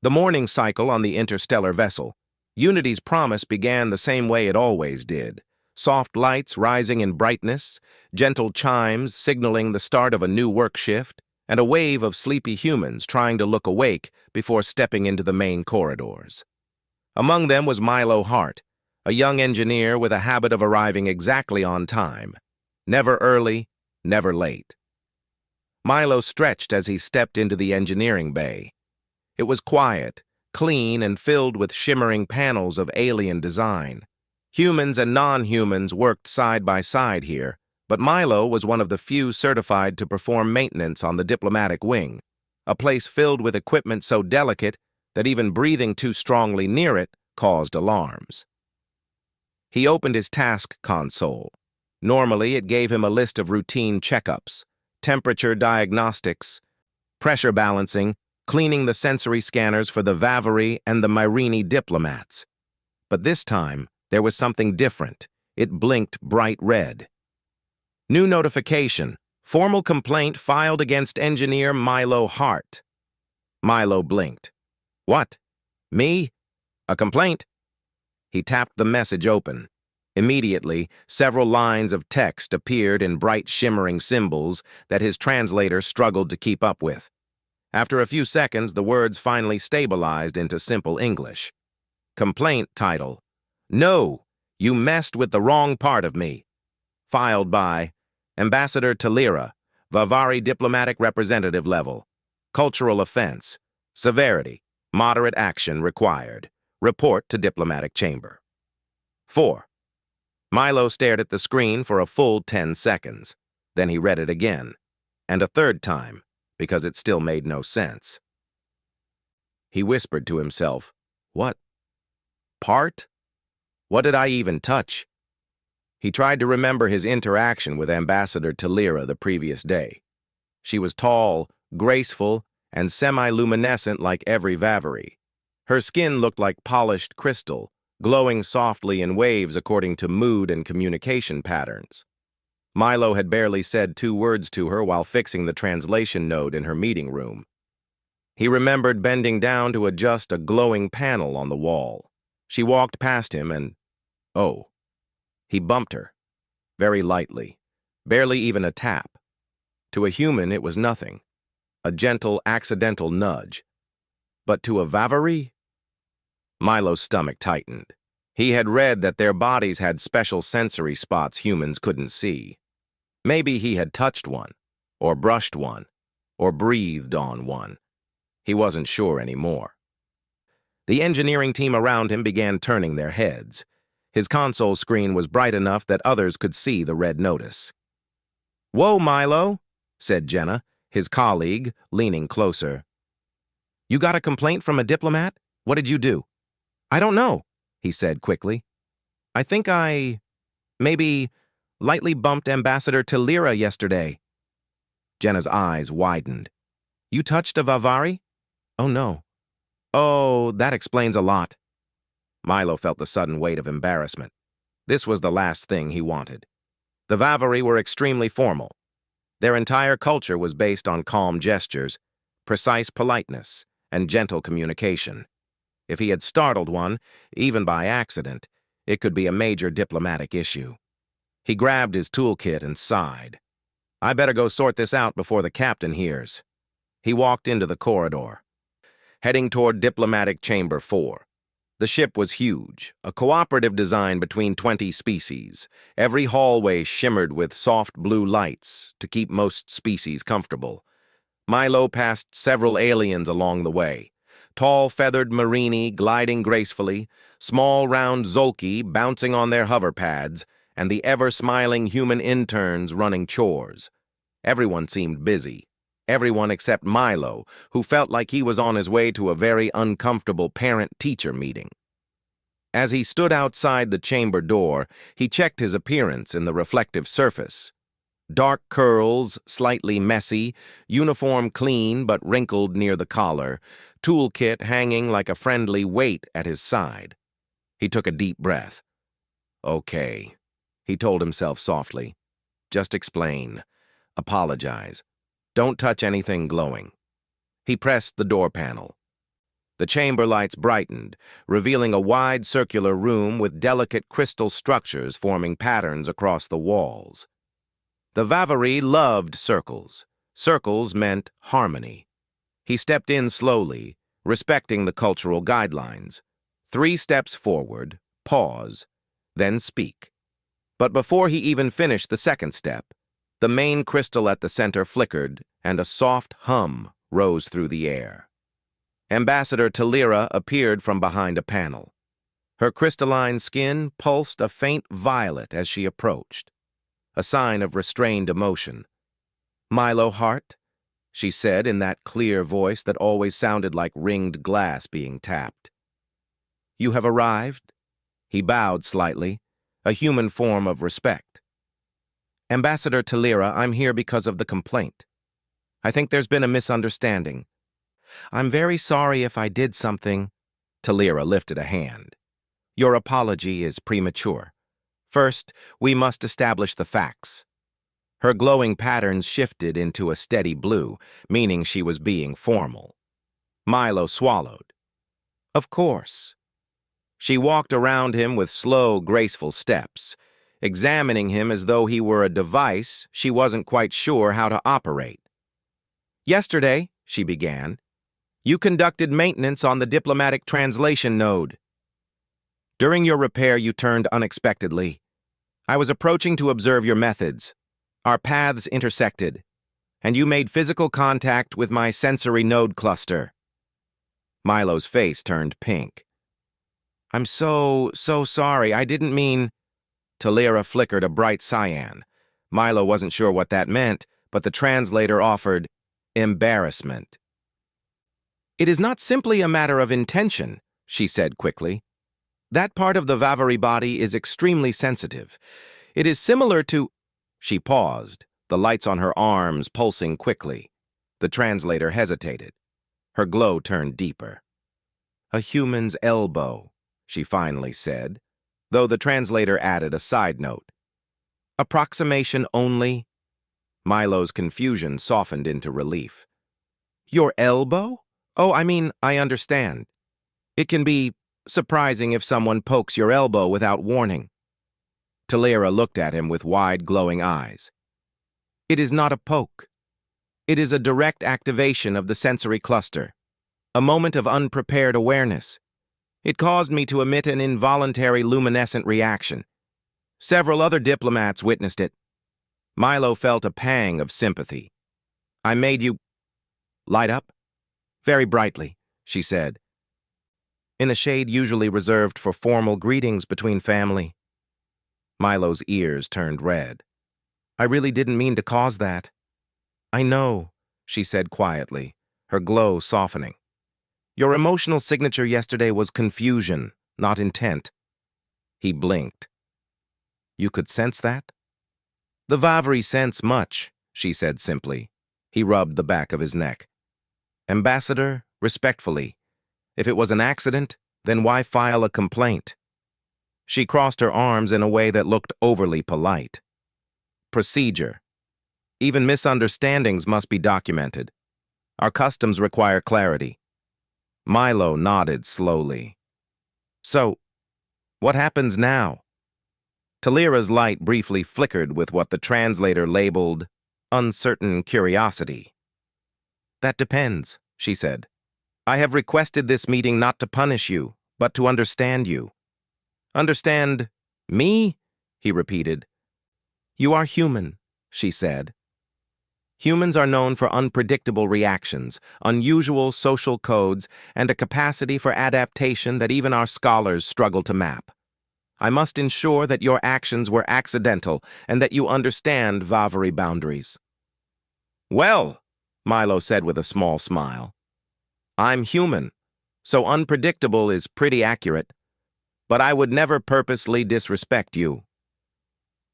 The morning cycle on the interstellar vessel. Unity's promise began the same way it always did. Soft lights rising in brightness, gentle chimes signaling the start of a new work shift, and a wave of sleepy humans trying to look awake before stepping into the main corridors. Among them was Milo Hart, a young engineer with a habit of arriving exactly on time. Never early, never late. Milo stretched as he stepped into the engineering bay. It was quiet, clean, and filled with shimmering panels of alien design. Humans and non-humans worked side by side here, but Milo was one of the few certified to perform maintenance on the diplomatic wing, a place filled with equipment so delicate that even breathing too strongly near it caused alarms. He opened his task console. Normally, it gave him a list of routine checkups, temperature diagnostics, pressure balancing, cleaning the sensory scanners for the Vavary and the Myrini diplomats. But this time, there was something different. It blinked bright red. New notification. Formal complaint filed against engineer Milo Hart. Milo blinked. What? Me? A complaint? He tapped the message open. Immediately, several lines of text appeared in bright shimmering symbols that his translator struggled to keep up with. After a few seconds, the words finally stabilized into simple English. Complaint title. No, you messed with the wrong part of me. Filed by Ambassador Talira, Vavari Diplomatic Representative Level. Cultural offense. Severity. Moderate action required. Report to Diplomatic Chamber. 4. Milo stared at the screen for a full 10 seconds. Then he read it again, and a third time, because it still made no sense. He whispered to himself, What? Part? What did I even touch? He tried to remember his interaction with Ambassador Talira the previous day. She was tall, graceful, and semi-luminescent like every Vavary. Her skin looked like polished crystal, glowing softly in waves according to mood and communication patterns. Milo had barely said 2 words to her while fixing the translation node in her meeting room. He remembered bending down to adjust a glowing panel on the wall. She walked past him and, oh, he bumped her, very lightly, barely even a tap. To a human, it was nothing, a gentle, accidental nudge. But to a Vavary? Milo's stomach tightened. He had read that their bodies had special sensory spots humans couldn't see. Maybe he had touched one, or brushed one, or breathed on one. He wasn't sure anymore. The engineering team around him began turning their heads. His console screen was bright enough that others could see the red notice. "Whoa, Milo," said Jenna, his colleague, leaning closer. "You got a complaint from a diplomat? What did you do?" "I don't know," he said quickly. "I think maybe lightly bumped Ambassador Talira yesterday." Jenna's eyes widened. "You touched a Vavari?" "Oh, no." "Oh, that explains a lot." Milo felt the sudden weight of embarrassment. This was the last thing he wanted. The Vavary were extremely formal. Their entire culture was based on calm gestures, precise politeness, and gentle communication. If he had startled one, even by accident, it could be a major diplomatic issue. He grabbed his toolkit and sighed. "I better go sort this out before the captain hears." He walked into the corridor, heading toward Diplomatic Chamber 4. The ship was huge, a cooperative design between 20 species. Every hallway shimmered with soft blue lights to keep most species comfortable. Milo passed several aliens along the way. Tall, feathered Myrini gliding gracefully, small, round Zolki bouncing on their hover pads, and the ever-smiling human interns running chores. Everyone seemed busy. Everyone except Milo, who felt like he was on his way to a very uncomfortable parent-teacher meeting. As he stood outside the chamber door, he checked his appearance in the reflective surface. Dark curls, slightly messy, uniform clean but wrinkled near the collar, toolkit hanging like a friendly weight at his side. He took a deep breath. "Okay," he told himself softly. "Just explain. Apologize. Don't touch anything glowing." He pressed the door panel. The chamber lights brightened, revealing a wide circular room with delicate crystal structures forming patterns across the walls. The Vavary loved circles. Circles meant harmony. He stepped in slowly, respecting the cultural guidelines. 3 steps forward, pause, then speak. But before he even finished the second step, the main crystal at the center flickered, and a soft hum rose through the air. Ambassador Talira appeared from behind a panel. Her crystalline skin pulsed a faint violet as she approached, a sign of restrained emotion. "Milo Hart," she said in that clear voice that always sounded like ringed glass being tapped. "You have arrived?" He bowed slightly, a human form of respect. "Ambassador Talira, I'm here because of the complaint. I think there's been a misunderstanding. I'm very sorry if I did something." Talira lifted a hand. "Your apology is premature. First, we must establish the facts." Her glowing patterns shifted into a steady blue, meaning she was being formal. Milo swallowed. "Of course." She walked around him with slow, graceful steps, examining him as though he were a device she wasn't quite sure how to operate. "Yesterday," she began, "you conducted maintenance on the diplomatic translation node. During your repair, you turned unexpectedly. I was approaching to observe your methods. Our paths intersected, and you made physical contact with my sensory node cluster." Milo's face turned pink. "I'm so sorry. I didn't mean—" Talira flickered a bright cyan. Milo wasn't sure what that meant, but the translator offered embarrassment. "It is not simply a matter of intention," she said quickly. "That part of the Vavary body is extremely sensitive. It is similar to—" She paused, the lights on her arms pulsing quickly. The translator hesitated. Her glow turned deeper. "A human's elbow," she finally said, though the translator added a side note. "Approximation only." Milo's confusion softened into relief. "Your elbow? Oh, I understand. It can be surprising if someone pokes your elbow without warning." Talira looked at him with wide, glowing eyes. "It is not a poke. It is a direct activation of the sensory cluster, a moment of unprepared awareness. It caused me to emit an involuntary luminescent reaction. Several other diplomats witnessed it." Milo felt a pang of sympathy. "I made you light up?" "Very brightly," she said, "in the shade usually reserved for formal greetings between family." Milo's ears turned red. "I really didn't mean to cause that." "I know," she said quietly, her glow softening. "Your emotional signature yesterday was confusion, not intent." He blinked. "You could sense that?" "The Vavary sense much," she said simply. He rubbed the back of his neck. "Ambassador, respectfully, if it was an accident, then why file a complaint?" She crossed her arms in a way that looked overly polite. "Procedure. Even misunderstandings must be documented. Our customs require clarity." Milo nodded slowly. "So, what happens now?" Talira's light briefly flickered with what the translator labeled uncertain curiosity. "That depends," she said. "I have requested this meeting not to punish you, but to understand you." "Understand me?" he repeated. "You are human," she said. "Humans are known for unpredictable reactions, unusual social codes, and a capacity for adaptation that even our scholars struggle to map. I must ensure that your actions were accidental and that you understand Vavary boundaries." "Well," Milo said with a small smile, "I'm human, so unpredictable is pretty accurate. But I would never purposely disrespect you."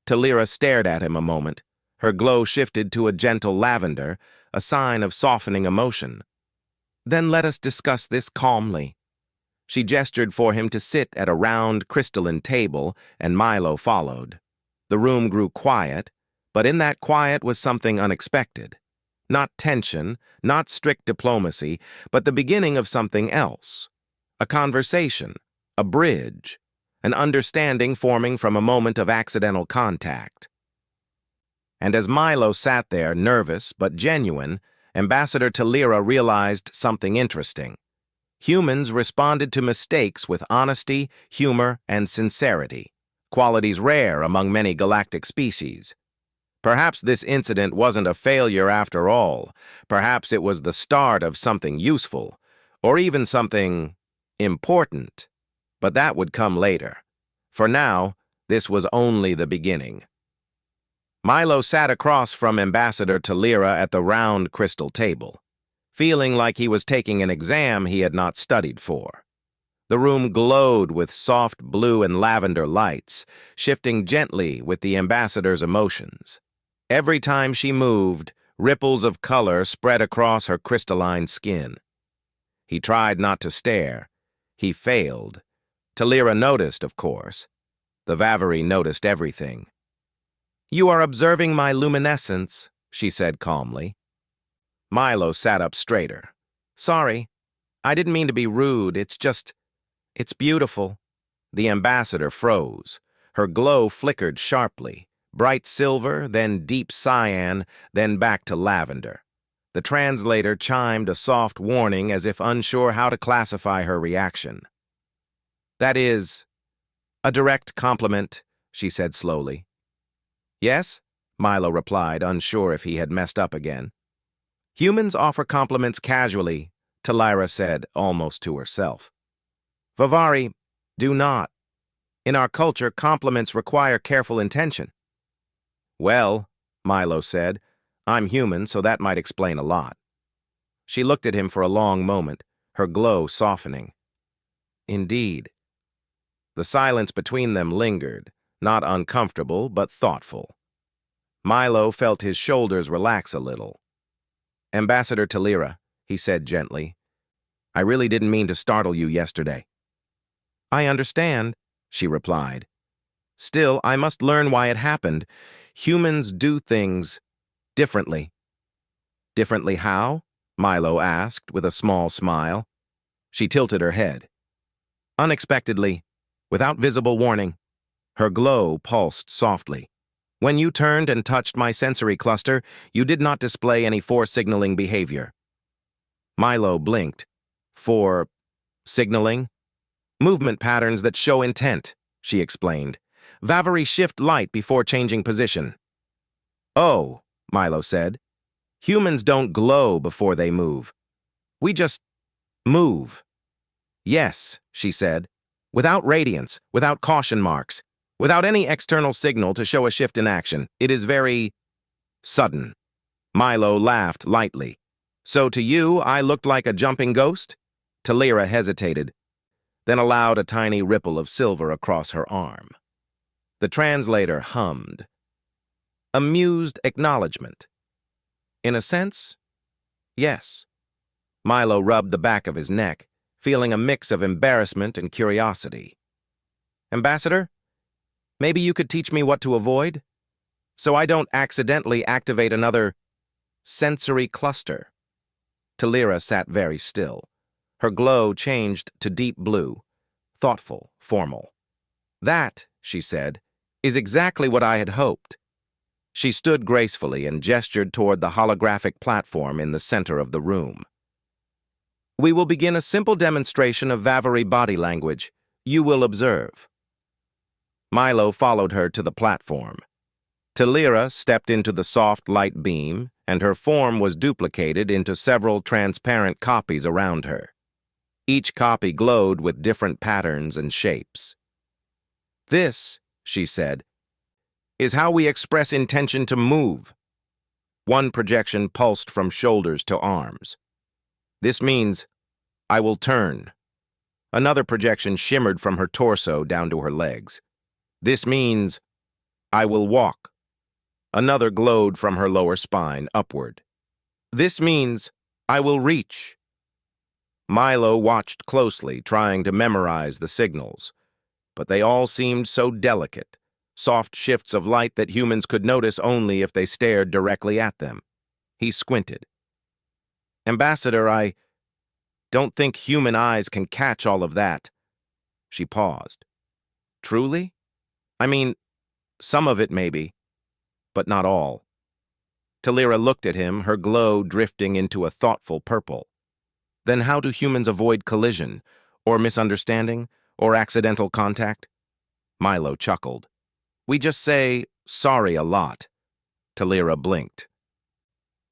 Talira stared at him a moment. Her glow shifted to a gentle lavender, a sign of softening emotion. "Then let us discuss this calmly." She gestured for him to sit at a round, crystalline table, and Milo followed. The room grew quiet, but in that quiet was something unexpected. Not tension, not strict diplomacy, but the beginning of something else. A conversation, a bridge, an understanding forming from a moment of accidental contact. And as Milo sat there, nervous but genuine, Ambassador Talira realized something interesting. Humans responded to mistakes with honesty, humor, and sincerity, qualities rare among many galactic species. Perhaps this incident wasn't a failure after all. Perhaps it was the start of something useful, or even something important. But that would come later. For now, this was only the beginning. Milo sat across from Ambassador Talira at the round crystal table, feeling like he was taking an exam he had not studied for. The room glowed with soft blue and lavender lights, shifting gently with the ambassador's emotions. Every time she moved, ripples of color spread across her crystalline skin. He tried not to stare. He failed. Talira noticed, of course. The Vavary noticed everything. "You are observing my luminescence," she said calmly. Milo sat up straighter. "Sorry, I didn't mean to be rude. It's beautiful." The ambassador froze. Her glow flickered sharply. Bright silver, then deep cyan, then back to lavender. The translator chimed a soft warning as if unsure how to classify her reaction. "That is a direct compliment," she said slowly. "Yes?" Milo replied, unsure if he had messed up again. "Humans offer compliments casually," Talira said, almost to herself. "Vavary do not. In our culture, compliments require careful intention." "Well," Milo said, "I'm human, so that might explain a lot." She looked at him for a long moment, her glow softening. "Indeed." The silence between them lingered, not uncomfortable, but thoughtful. Milo felt his shoulders relax a little. "Ambassador Talira," he said gently, "I really didn't mean to startle you yesterday." "I understand," she replied. "Still, I must learn why it happened. Humans do things differently." "Differently how?" Milo asked with a small smile. She tilted her head. "Unexpectedly, without visible warning." Her glow pulsed softly. "When you turned and touched my sensory cluster, you did not display any force-signaling behavior." Milo blinked. "For signaling?" "Movement patterns that show intent," she explained. "Vavary shift light before changing position." "Oh," Milo said. "Humans don't glow before they move. We just move." "Yes," she said. "Without radiance, without caution marks, without any external signal to show a shift in action. It is very sudden." Milo laughed lightly. "So to you, I looked like a jumping ghost?" Talira hesitated, then allowed a tiny ripple of silver across her arm. The translator hummed. Amused acknowledgement. "In a sense, yes." Milo rubbed the back of his neck, feeling a mix of embarrassment and curiosity. "Ambassador, maybe you could teach me what to avoid, so I don't accidentally activate another sensory cluster." Talira sat very still. Her glow changed to deep blue, thoughtful, formal. "That," she said, "is exactly what I had hoped." She stood gracefully and gestured toward the holographic platform in the center of the room. "We will begin a simple demonstration of Vavary body language. You will observe." Milo followed her to the platform. Talira stepped into the soft light beam, and her form was duplicated into several transparent copies around her. Each copy glowed with different patterns and shapes. "This," she said, "is how we express intention to move." One projection pulsed from shoulders to arms. "This means, I will turn." Another projection shimmered from her torso down to her legs. "This means, I will walk." Another glowed from her lower spine upward. "This means, I will reach." Milo watched closely, trying to memorize the signals, but they all seemed so delicate, soft shifts of light that humans could notice only if they stared directly at them. He squinted. Ambassador, I don't think human eyes can catch all of that. She paused. Truly? I mean, some of it maybe, but not all. Talira looked at him, her glow drifting into a thoughtful purple. Then how do humans avoid collision, or misunderstanding, or accidental contact? Milo chuckled. We just say, sorry a lot. Talira blinked.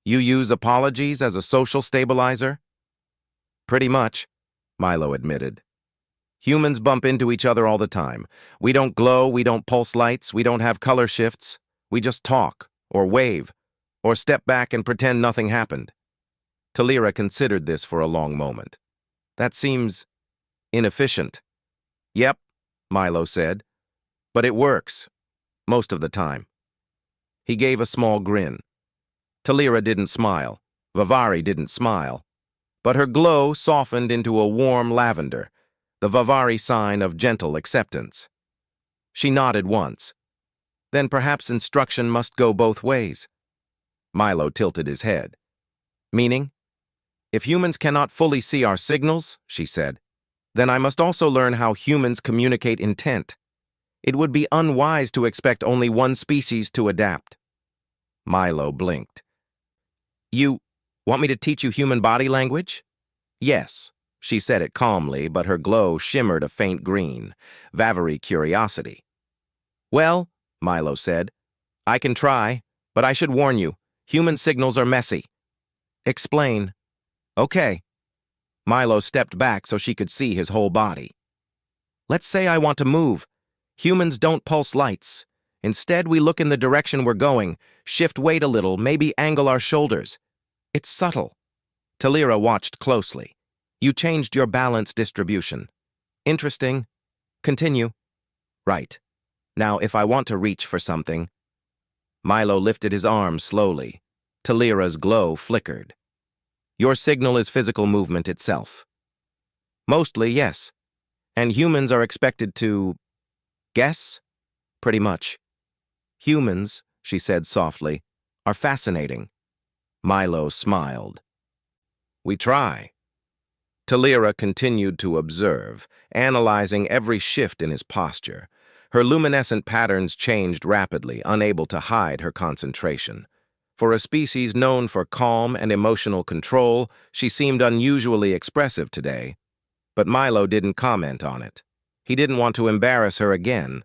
You use apologies as a social stabilizer? Pretty much, Milo admitted. Humans bump into each other all the time. We don't glow, we don't pulse lights, we don't have color shifts. We just talk, or wave, or step back and pretend nothing happened. Talira considered this for a long moment. That seems inefficient. Yep, Milo said, but it works, most of the time. He gave a small grin. Talira didn't smile. Vavari didn't smile. But her glow softened into a warm lavender, the Vavari sign of gentle acceptance. She nodded once. Then perhaps instruction must go both ways. Milo tilted his head. Meaning? If humans cannot fully see our signals, she said, then I must also learn how humans communicate intent. It would be unwise to expect only one species to adapt. Milo blinked. You want me to teach you human body language? Yes, she said it calmly, but her glow shimmered a faint green, Vavari curiosity. Well, Milo said, I can try, but I should warn you, human signals are messy. Explain. Okay. Milo stepped back so she could see his whole body. Let's say I want to move. Humans don't pulse lights. Instead, we look in the direction we're going, shift weight a little, maybe angle our shoulders. It's subtle. Talira watched closely. You changed your balance distribution. Interesting. Continue. Right. Now, if I want to reach for something... Milo lifted his arm slowly. Talira's glow flickered. Your signal is physical movement itself. Mostly, yes. And humans are expected to... guess? Pretty much. Humans, she said softly, are fascinating. Milo smiled. We try. Talira continued to observe, analyzing every shift in his posture. Her luminescent patterns changed rapidly, unable to hide her concentration. For a species known for calm and emotional control, she seemed unusually expressive today. But Milo didn't comment on it. He didn't want to embarrass her again.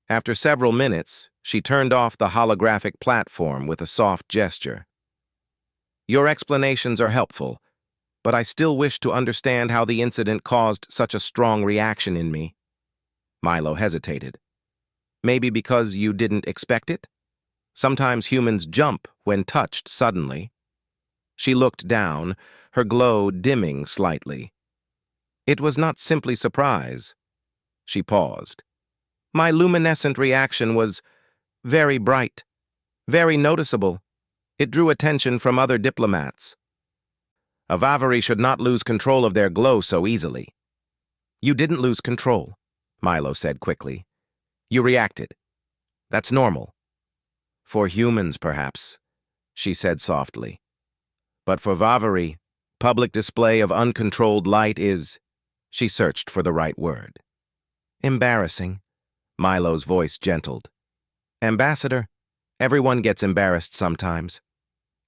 After several minutes, she turned off the holographic platform with a soft gesture. Your explanations are helpful, but I still wish to understand how the incident caused such a strong reaction in me. Milo hesitated. Maybe because you didn't expect it? Sometimes humans jump when touched suddenly. She looked down, her glow dimming slightly. It was not simply surprise. She paused. My luminescent reaction was very bright, very noticeable. It drew attention from other diplomats. A Vavari should not lose control of their glow so easily. You didn't lose control, Milo said quickly. You reacted. That's normal. For humans, perhaps, she said softly. But for Vavari, public display of uncontrolled light is... She searched for the right word. Embarrassing. Milo's voice gentled. Ambassador, everyone gets embarrassed sometimes.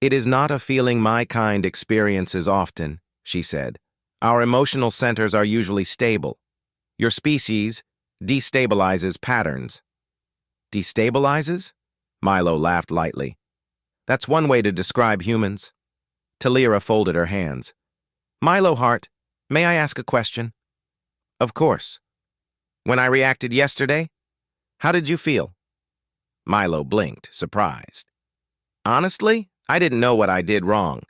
It is not a feeling my kind experiences often, she said. Our emotional centers are usually stable. Your species destabilizes patterns. Destabilizes? Milo laughed lightly. That's one way to describe humans. Talira folded her hands. Milo Hart, may I ask a question? Of course. When I reacted yesterday, how did you feel? Milo blinked, surprised. Honestly, I didn't know what I did wrong.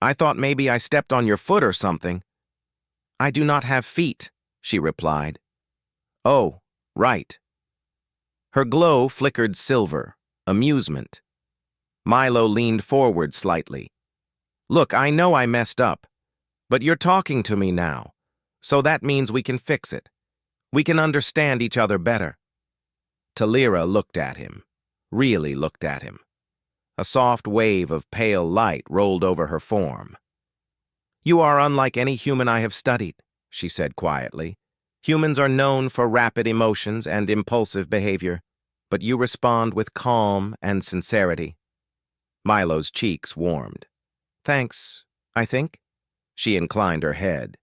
I thought maybe I stepped on your foot or something. I do not have feet, she replied. Oh, right. Her glow flickered silver, amusement. Milo leaned forward slightly. Look, I know I messed up, but you're talking to me now, so that means we can fix it. We can understand each other better. Talira looked at him, really looked at him. A soft wave of pale light rolled over her form. "You are unlike any human I have studied," she said quietly. "Humans are known for rapid emotions and impulsive behavior, but you respond with calm and sincerity." Milo's cheeks warmed. "Thanks, I think." She inclined her head.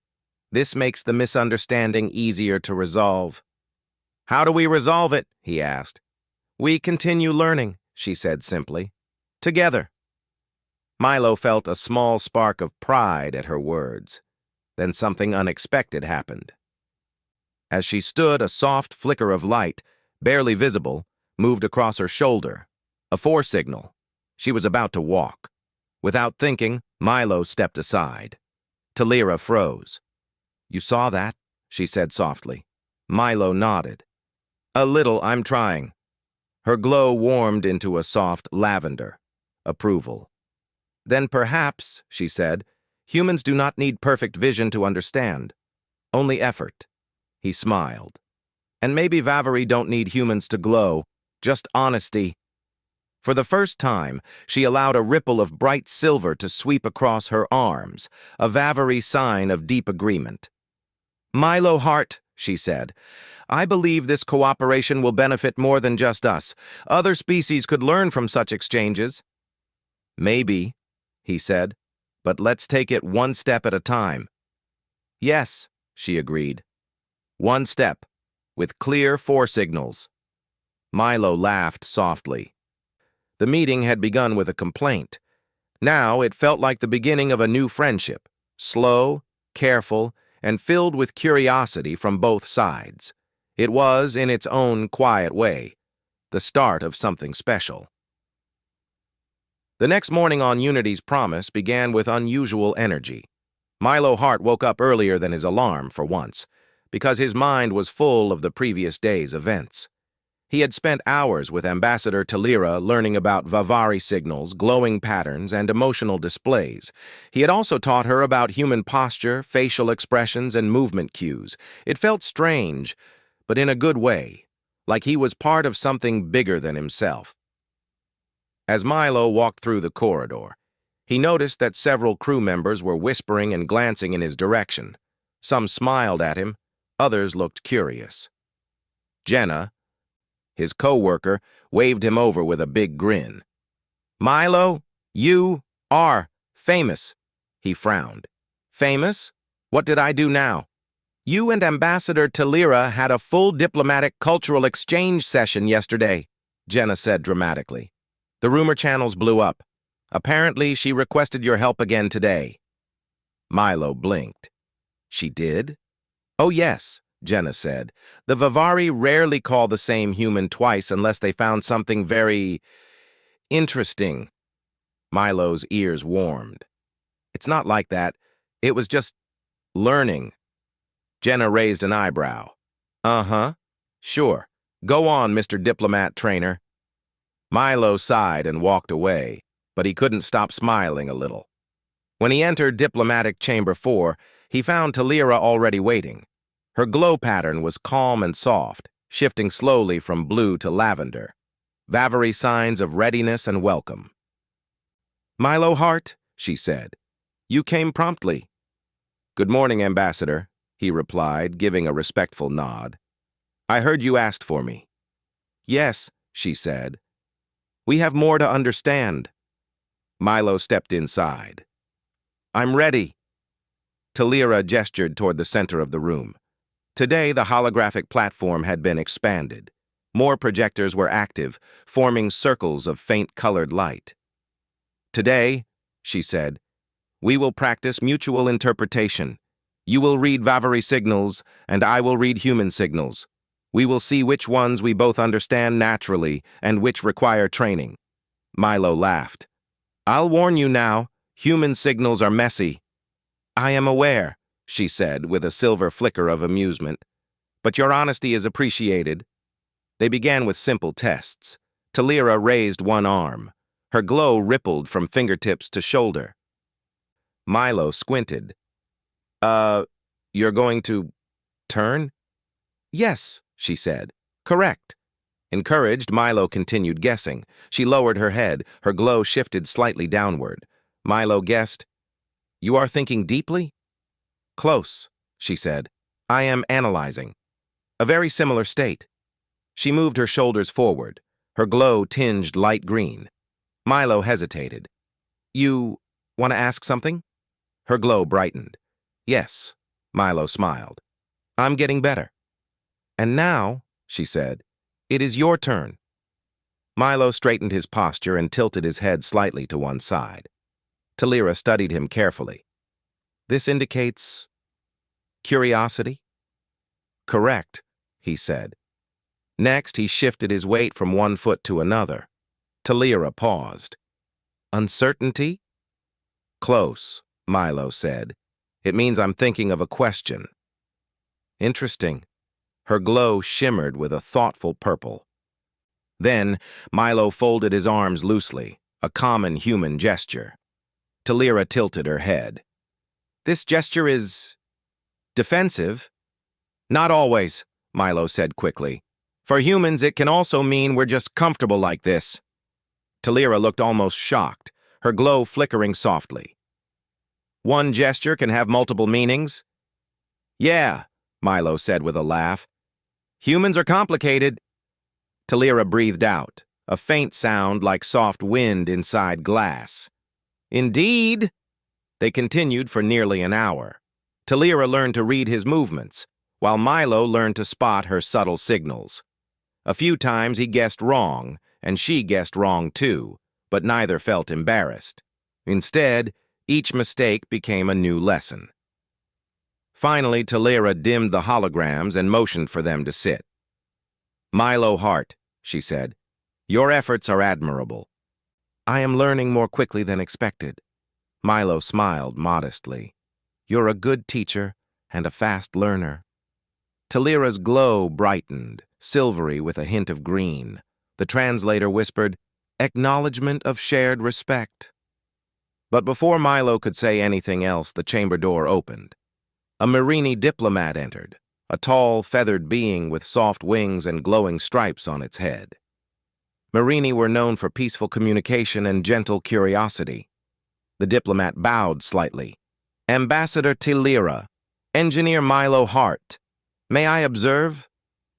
"This makes the misunderstanding easier to resolve." "How do we resolve it?" he asked. "We continue learning," she said simply. "Together." Milo felt a small spark of pride at her words. Then something unexpected happened. As she stood, a soft flicker of light, barely visible, moved across her shoulder. A signal. She was about to walk. Without thinking, Milo stepped aside. Talira froze. "You saw that?" she said softly. Milo nodded. "A little, I'm trying." Her glow warmed into a soft lavender. Approval. "Then perhaps," she said, "humans do not need perfect vision to understand. Only effort." He smiled. "And maybe Vavary don't need humans to glow, just honesty." For the first time, she allowed a ripple of bright silver to sweep across her arms, a Vavary sign of deep agreement. "Milo Hart," she said, "I believe this cooperation will benefit more than just us. Other species could learn from such exchanges." "Maybe," he said, "but let's take it one step at a time." "Yes," she agreed. "One step, with clear signals." Milo laughed softly. The meeting had begun with a complaint. Now it felt like the beginning of a new friendship, slow, careful, and filled with curiosity from both sides. It was, in its own quiet way, the start of something special. The next morning on Unity's promise began with unusual energy. Milo Hart woke up earlier than his alarm for once, because his mind was full of the previous day's events. He had spent hours with Ambassador Talira learning about Vavary signals, glowing patterns, and emotional displays. He had also taught her about human posture, facial expressions, and movement cues. It felt strange, but in a good way, like he was part of something bigger than himself. As Milo walked through the corridor, he noticed that several crew members were whispering and glancing in his direction. Some smiled at him, others looked curious. Jenna, his co-worker, waved him over with a big grin. "Milo, you are famous," he frowned. "Famous? What did I do now?" "You and Ambassador Talira had a full diplomatic cultural exchange session yesterday," Jenna said dramatically. "The rumor channels blew up. Apparently, she requested your help again today." Milo blinked. "She did?" "Oh, yes," Jenna said. "The Vavary rarely call the same human twice unless they found something very interesting." Milo's ears warmed. "It's not like that. It was just learning." Jenna raised an eyebrow. "Uh-huh. Sure. Go on, Mr. Diplomat Trainer." Milo sighed and walked away, but he couldn't stop smiling a little. When he entered Diplomatic Chamber 4, he found Talira already waiting. Her glow pattern was calm and soft, shifting slowly from blue to lavender. Vavary signs of readiness and welcome. "Milo Hart," she said. "You came promptly." "Good morning, Ambassador," he replied, giving a respectful nod. "I heard you asked for me." "Yes," she said. "We have more to understand." Milo stepped inside. "I'm ready." Talira gestured toward the center of the room. Today, the holographic platform had been expanded. More projectors were active, forming circles of faint-colored light. "Today," she said, "we will practice mutual interpretation. You will read Vavary signals, and I will read human signals. We will see which ones we both understand naturally and which require training." Milo laughed. "I'll warn you now, human signals are messy." "I am aware," she said with a silver flicker of amusement. "But your honesty is appreciated." They began with simple tests. Talira raised one arm. Her glow rippled from fingertips to shoulder. Milo squinted. You're going to turn?" "Yes," she said. "Correct." Encouraged, Milo continued guessing. She lowered her head. Her glow shifted slightly downward. Milo guessed, "You are thinking deeply?" "Close," she said. "I am analyzing. A very similar state." She moved her shoulders forward. Her glow tinged light green. Milo hesitated. "You want to ask something?" Her glow brightened. "Yes," Milo smiled. "I'm getting better." "And now," she said, "it is your turn." Milo straightened his posture and tilted his head slightly to one side. Talira studied him carefully. "This indicates curiosity?" "Correct," he said. Next, he shifted his weight from one foot to another. Talira paused. "Uncertainty?" "Close," Milo said. "It means I'm thinking of a question." "Interesting." Her glow shimmered with a thoughtful purple. Then, Milo folded his arms loosely, a common human gesture. Talira tilted her head. "This gesture is defensive?" "Not always," Milo said quickly. "For humans, it can also mean we're just comfortable like this." Talira looked almost shocked, her glow flickering softly. "One gesture can have multiple meanings?" "Yeah," Milo said with a laugh. "Humans are complicated." Talira breathed out, a faint sound like soft wind inside glass. "Indeed." They continued for nearly an hour. Talira learned to read his movements, while Milo learned to spot her subtle signals. A few times he guessed wrong, and she guessed wrong too, but neither felt embarrassed. Instead, each mistake became a new lesson. Finally, Talira dimmed the holograms and motioned for them to sit. "Milo Hart," she said, "your efforts are admirable." "I am learning more quickly than expected." Milo smiled modestly. "You're a good teacher and a fast learner." Talira's glow brightened, silvery with a hint of green. The translator whispered, "Acknowledgement of shared respect." But before Milo could say anything else, the chamber door opened. A Merini diplomat entered, a tall, feathered being with soft wings and glowing stripes on its head. Merini were known for peaceful communication and gentle curiosity. The diplomat bowed slightly. "Ambassador Talira, Engineer Milo Hart. May I observe?"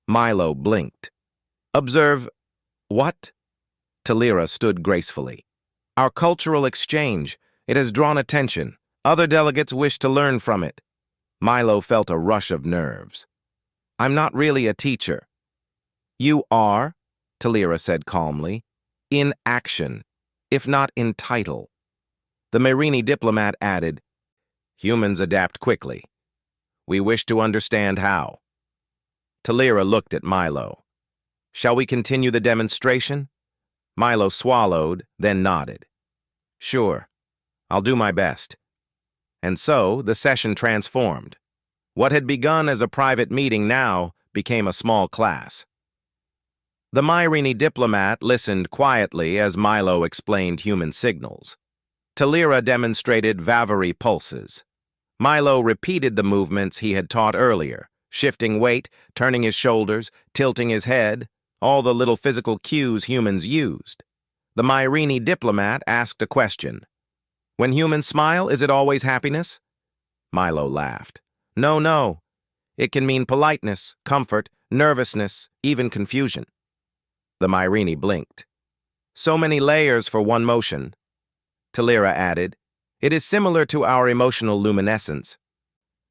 Milo blinked. "Observe what?" Talira stood gracefully. "Our cultural exchange. It has drawn attention. Other delegates wish to learn from it." Milo felt a rush of nerves. "I'm not really a teacher." "You are," Talira said calmly, "in action, if not in title." The Merini diplomat added, "Humans adapt quickly. We wish to understand how." Talira looked at Milo. "Shall we continue the demonstration?" Milo swallowed, then nodded. "Sure. I'll do my best." And so, the session transformed. What had begun as a private meeting now became a small class. The Merini diplomat listened quietly as Milo explained human signals. Talira demonstrated Vavary pulses. Milo repeated the movements he had taught earlier, shifting weight, turning his shoulders, tilting his head, all the little physical cues humans used. The Merini diplomat asked a question. "When humans smile, is it always happiness?" Milo laughed. "No, no. It can mean politeness, comfort, nervousness, even confusion." The Merini blinked. "So many layers for one motion." Talira added, "It is similar to our emotional luminescence.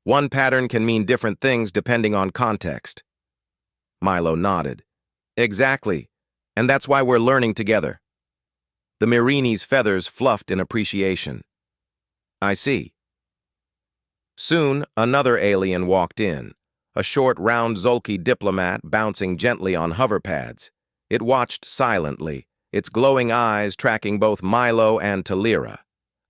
One pattern can mean different things depending on context." Milo nodded. "Exactly, and that's why we're learning together." The Merini's feathers fluffed in appreciation. "I see." Soon, another alien walked in, a short, round Zolki diplomat bouncing gently on hover pads. It watched silently, its glowing eyes tracking both Milo and Talira.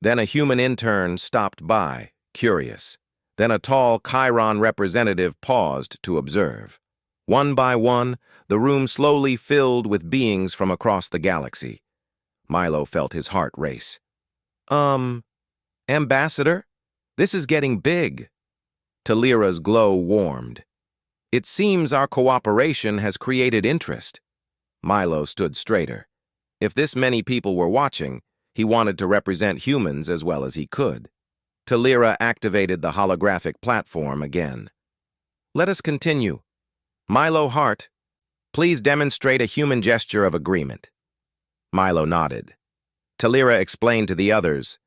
Then a human intern stopped by, curious. Then a tall Chiron representative paused to observe. One by one, the room slowly filled with beings from across the galaxy. Milo felt his heart race. Ambassador? This is getting big." Talira's glow warmed. "It seems our cooperation has created interest." Milo stood straighter. If this many people were watching, he wanted to represent humans as well as he could. Talira activated the holographic platform again. Let us continue. Milo Hart, please demonstrate a human gesture of agreement. Milo nodded. Talira explained to the others,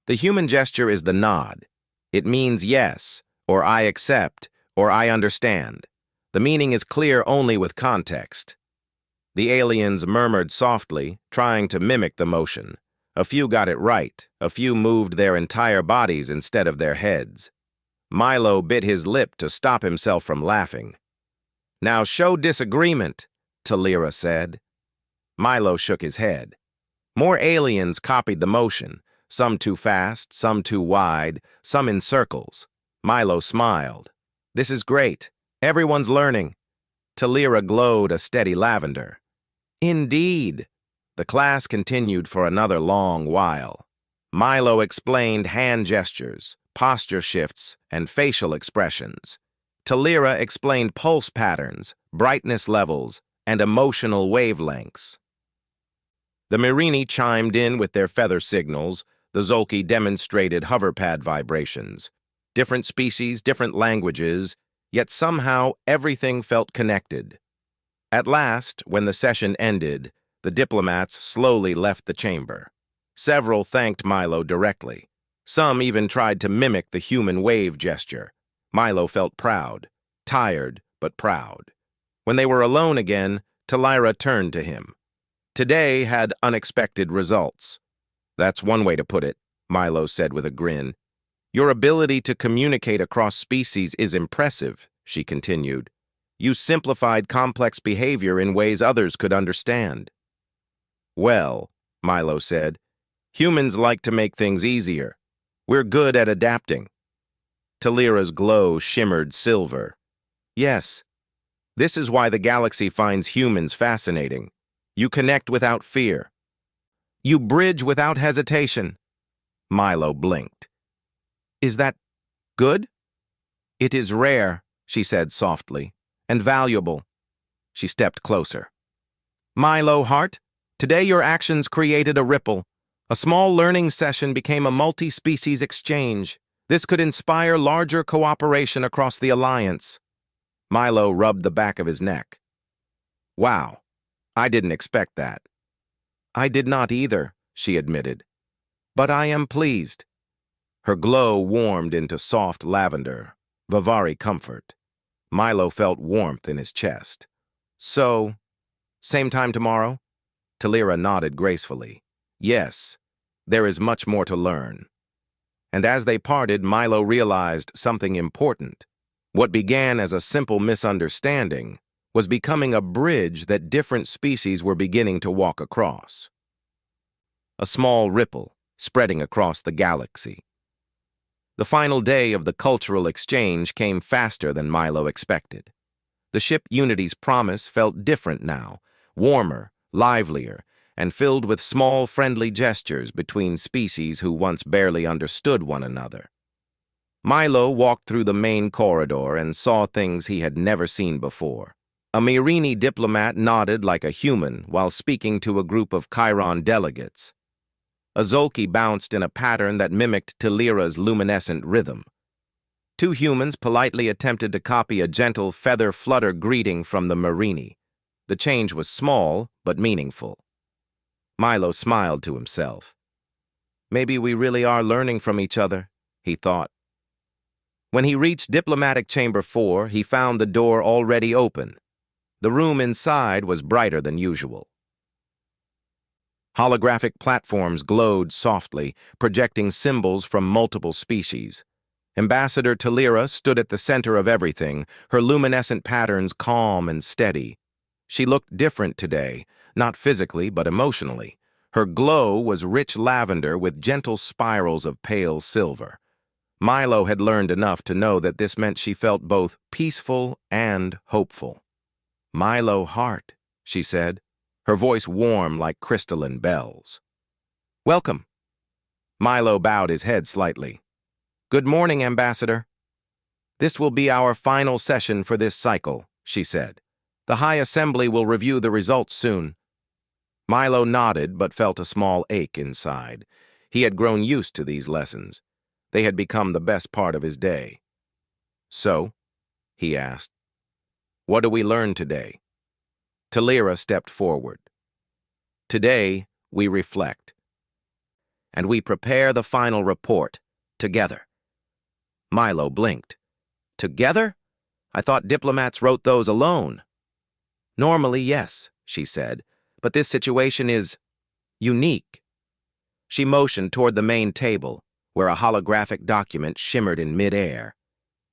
the human gesture is the nod. It means yes, or I accept, or I understand. The meaning is clear only with context. The aliens murmured softly, trying to mimic the motion. A few got it right. A few moved their entire bodies instead of their heads. Milo bit his lip to stop himself from laughing. Now show disagreement, Talira said. Milo shook his head. More aliens copied the motion, some too fast, some too wide, some in circles. Milo smiled. This is great. Everyone's learning. Talira glowed a steady lavender. Indeed. The class continued for another long while. Milo explained hand gestures, posture shifts, and facial expressions. Talira explained pulse patterns, brightness levels, and emotional wavelengths. The Mirini chimed in with their feather signals. The Zolki demonstrated hoverpad vibrations. Different species, different languages, yet somehow everything felt connected. At last, when the session ended, the diplomats slowly left the chamber. Several thanked Milo directly. Some even tried to mimic the human wave gesture. Milo felt proud, tired but proud. When they were alone again, Talira turned to him. Today had unexpected results. That's one way to put it, Milo said with a grin. Your ability to communicate across species is impressive, she continued. You simplified complex behavior in ways others could understand. Well, Milo said, humans like to make things easier. We're good at adapting. Talira's glow shimmered silver. Yes, this is why the galaxy finds humans fascinating. You connect without fear. You bridge without hesitation. Milo blinked. Is that good? It is rare, she said softly, and valuable. She stepped closer. Milo Hart, today your actions created a ripple. A small learning session became a multi-species exchange. This could inspire larger cooperation across the Alliance. Milo rubbed the back of his neck. Wow, I didn't expect that. I did not either, she admitted. But I am pleased. Her glow warmed into soft lavender, Vivari comfort. Milo felt warmth in his chest. So, same time tomorrow? Talira nodded gracefully. Yes, there is much more to learn. And as they parted, Milo realized something important. What began as a simple misunderstanding was becoming a bridge that different species were beginning to walk across. A small ripple spreading across the galaxy. The final day of the cultural exchange came faster than Milo expected. The ship Unity's promise felt different now, warmer, livelier, and filled with small friendly gestures between species who once barely understood one another. Milo walked through the main corridor and saw things he had never seen before. A Mirini diplomat nodded like a human while speaking to a group of Chiron delegates. A Zolki bounced in a pattern that mimicked Talira's luminescent rhythm. Two humans politely attempted to copy a gentle feather flutter greeting from the Mirini. The change was small, but meaningful. Milo smiled to himself. Maybe we really are learning from each other, he thought. When he reached Diplomatic Chamber 4, he found the door already open. The room inside was brighter than usual. Holographic platforms glowed softly, projecting symbols from multiple species. Ambassador Talira stood at the center of everything, her luminescent patterns calm and steady. She looked different today, not physically but emotionally. Her glow was rich lavender with gentle spirals of pale silver. Milo had learned enough to know that this meant she felt both peaceful and hopeful. Milo Hart, she said, her voice warm like crystalline bells. Welcome. Milo bowed his head slightly. Good morning, Ambassador. This will be our final session for this cycle, she said. The High Assembly will review the results soon. Milo nodded but felt a small ache inside. He had grown used to these lessons. They had become the best part of his day. So, he asked, what do we learn today? Talira stepped forward. Today, we reflect. And we prepare the final report, together. Milo blinked. Together? I thought diplomats wrote those alone. Normally, yes, she said, but this situation is unique. She motioned toward the main table, where a holographic document shimmered in mid-air.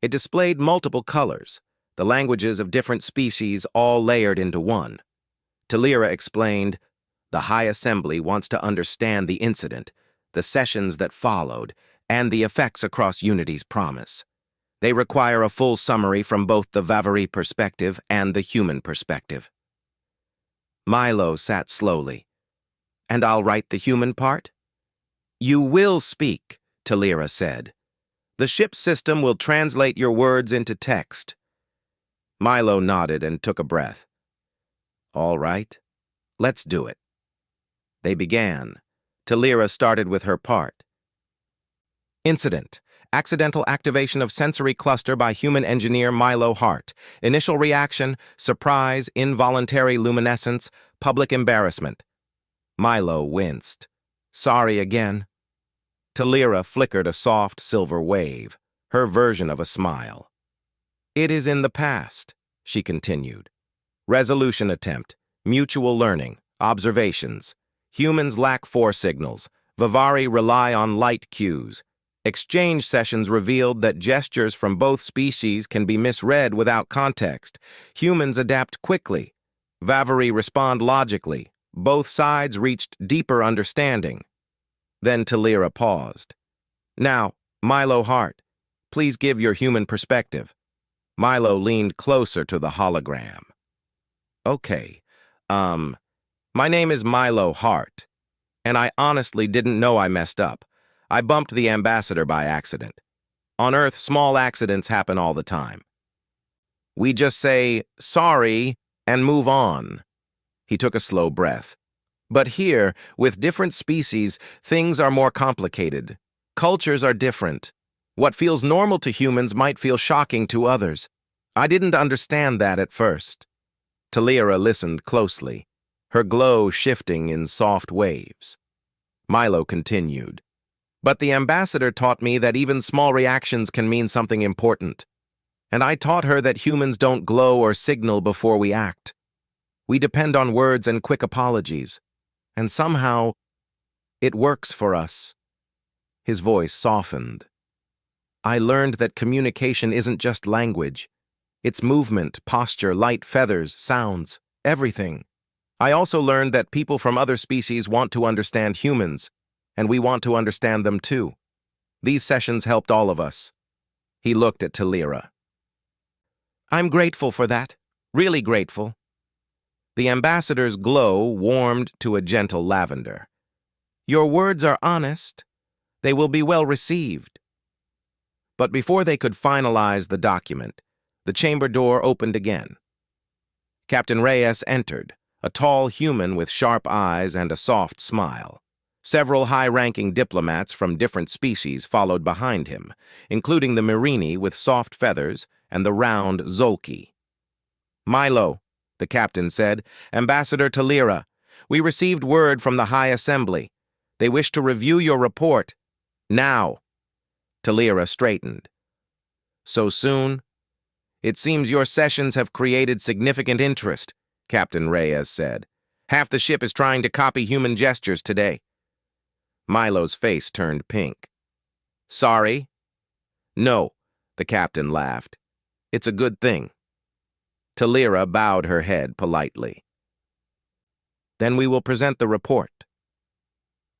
It displayed multiple colors, the languages of different species all layered into one. Talira explained, the High Assembly wants to understand the incident, the sessions that followed, and the effects across Unity's promise. They require a full summary from both the Vavary perspective and the human perspective. Milo sat slowly. And I'll write the human part? You will speak, Talira said. The ship system will translate your words into text. Milo nodded and took a breath. All right, let's do it. They began. Talira started with her part. Incident. Accidental activation of sensory cluster by human engineer Milo Hart. Initial reaction, surprise, involuntary luminescence, public embarrassment. Milo winced. Sorry again. Talira flickered a soft silver wave, her version of a smile. It is in the past, she continued. Resolution attempt, mutual learning, observations. Humans lack force signals. Vavary rely on light cues. Exchange sessions revealed that gestures from both species can be misread without context. Humans adapt quickly. Vavary respond logically. Both sides reached deeper understanding. Then Talira paused. Now, Milo Hart, please give your human perspective. Milo leaned closer to the hologram. Okay, my name is Milo Hart, and I honestly didn't know I messed up. I bumped the ambassador by accident. On Earth, small accidents happen all the time. We just say, sorry, and move on. He took a slow breath. But here, with different species, things are more complicated. Cultures are different. What feels normal to humans might feel shocking to others. I didn't understand that at first. Talira listened closely, her glow shifting in soft waves. Milo continued. But the ambassador taught me that even small reactions can mean something important. And I taught her that humans don't glow or signal before we act. We depend on words and quick apologies. And somehow, it works for us. His voice softened. I learned that communication isn't just language. It's movement, posture, light, feathers, sounds, everything. I also learned that people from other species want to understand humans, and we want to understand them too. These sessions helped all of us. He looked at Talira. I'm grateful for that, really grateful. The ambassador's glow warmed to a gentle lavender. Your words are honest. They will be well received. But before they could finalize the document, the chamber door opened again. Captain Reyes entered, a tall human with sharp eyes and a soft smile. Several high-ranking diplomats from different species followed behind him, including the Merini with soft feathers and the round Zolki. Milo, the captain said, Ambassador Talira, we received word from the High Assembly. They wish to review your report. Now. Talira straightened. So soon? It seems your sessions have created significant interest, Captain Reyes said. Half the ship is trying to copy human gestures today. Milo's face turned pink. Sorry? No, the captain laughed. It's a good thing. Talira bowed her head politely. Then we will present the report.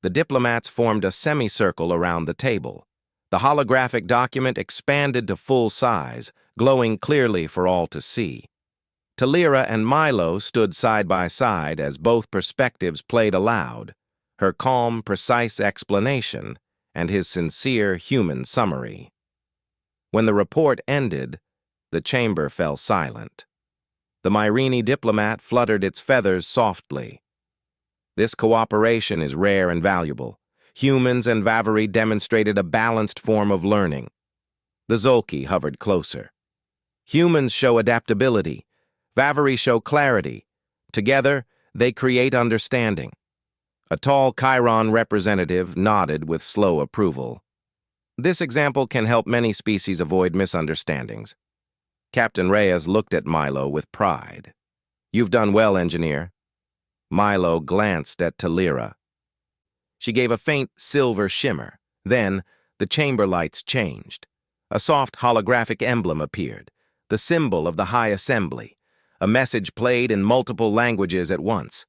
The diplomats formed a semicircle around the table. The holographic document expanded to full size, glowing clearly for all to see. Talira and Milo stood side by side as both perspectives played aloud, her calm, precise explanation and his sincere human summary. When the report ended, the chamber fell silent. The Myrene diplomat fluttered its feathers softly. This cooperation is rare and valuable. Humans and Vavary demonstrated a balanced form of learning. The Zolki hovered closer. Humans show adaptability. Vavary show clarity. Together, they create understanding. A tall Chiron representative nodded with slow approval. This example can help many species avoid misunderstandings. Captain Reyes looked at Milo with pride. You've done well, engineer. Milo glanced at Talira. She gave a faint silver shimmer. Then, the chamber lights changed. A soft holographic emblem appeared, the symbol of the High Assembly. A message played in multiple languages at once.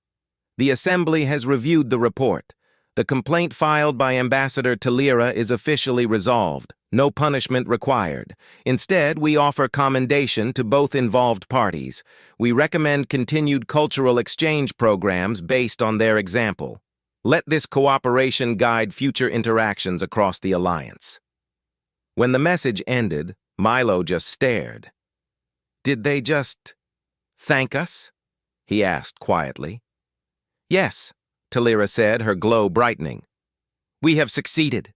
The Assembly has reviewed the report. The complaint filed by Ambassador Talira is officially resolved. No punishment required. Instead, we offer commendation to both involved parties. We recommend continued cultural exchange programs based on their example. Let this cooperation guide future interactions across the Alliance. When the message ended, Milo just stared. Did they just thank us? He asked quietly. Yes, Talira said, her glow brightening. We have succeeded.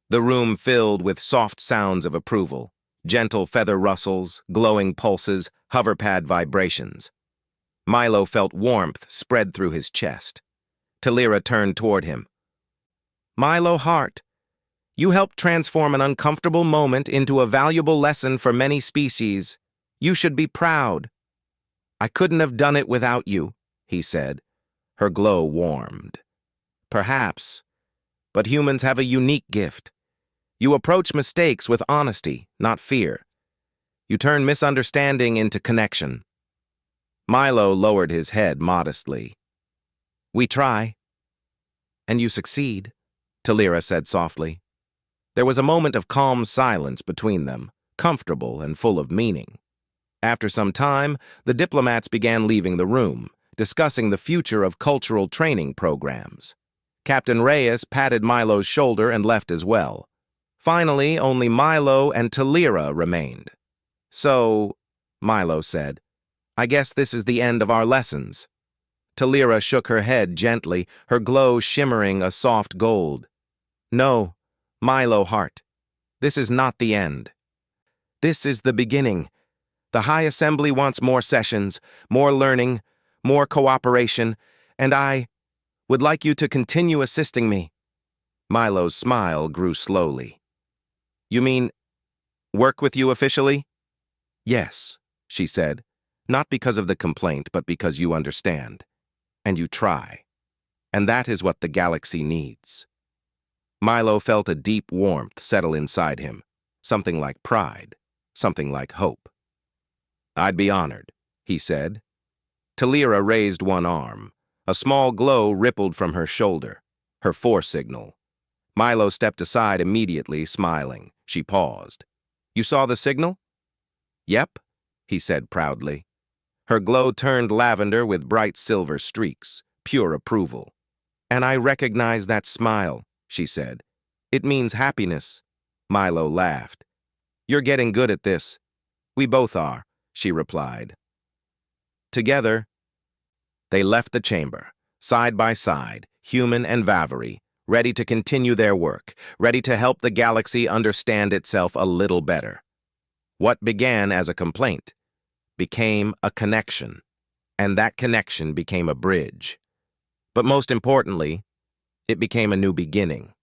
The room filled with soft sounds of approval, gentle feather rustles, glowing pulses, hoverpad vibrations. Milo felt warmth spread through his chest. Talira turned toward him. Milo Hart, you helped transform an uncomfortable moment into a valuable lesson for many species. You should be proud. I couldn't have done it without you, he said. Her glow warmed. Perhaps, but humans have a unique gift. You approach mistakes with honesty, not fear. You turn misunderstanding into connection. Milo lowered his head modestly. We try. And you succeed, Talira said softly. There was a moment of calm silence between them, comfortable and full of meaning. After some time, the diplomats began leaving the room, discussing the future of cultural training programs. Captain Reyes patted Milo's shoulder and left as well. Finally, only Milo and Talira remained. So, Milo said, I guess this is the end of our lessons. Talira shook her head gently, her glow shimmering a soft gold. No, Milo Hart, this is not the end. This is the beginning. The High Assembly wants more sessions, more learning, more cooperation, and I would like you to continue assisting me. Milo's smile grew slowly. You mean, work with you officially? Yes, she said, not because of the complaint, but because you understand. And you try. And that is what the galaxy needs. Milo felt a deep warmth settle inside him, something like pride, something like hope. I'd be honored, he said. Talira raised one arm. A small glow rippled from her shoulder, her foresignal. Milo stepped aside immediately, smiling. She paused. You saw the signal? Yep, he said proudly. Her glow turned lavender with bright silver streaks, pure approval. And I recognize that smile, she said. It means happiness. Milo laughed. You're getting good at this. We both are, she replied. Together, they left the chamber, side by side, human and Vavary, ready to continue their work, ready to help the galaxy understand itself a little better. What began as a complaint became a connection, and that connection became a bridge. But most importantly, it became a new beginning.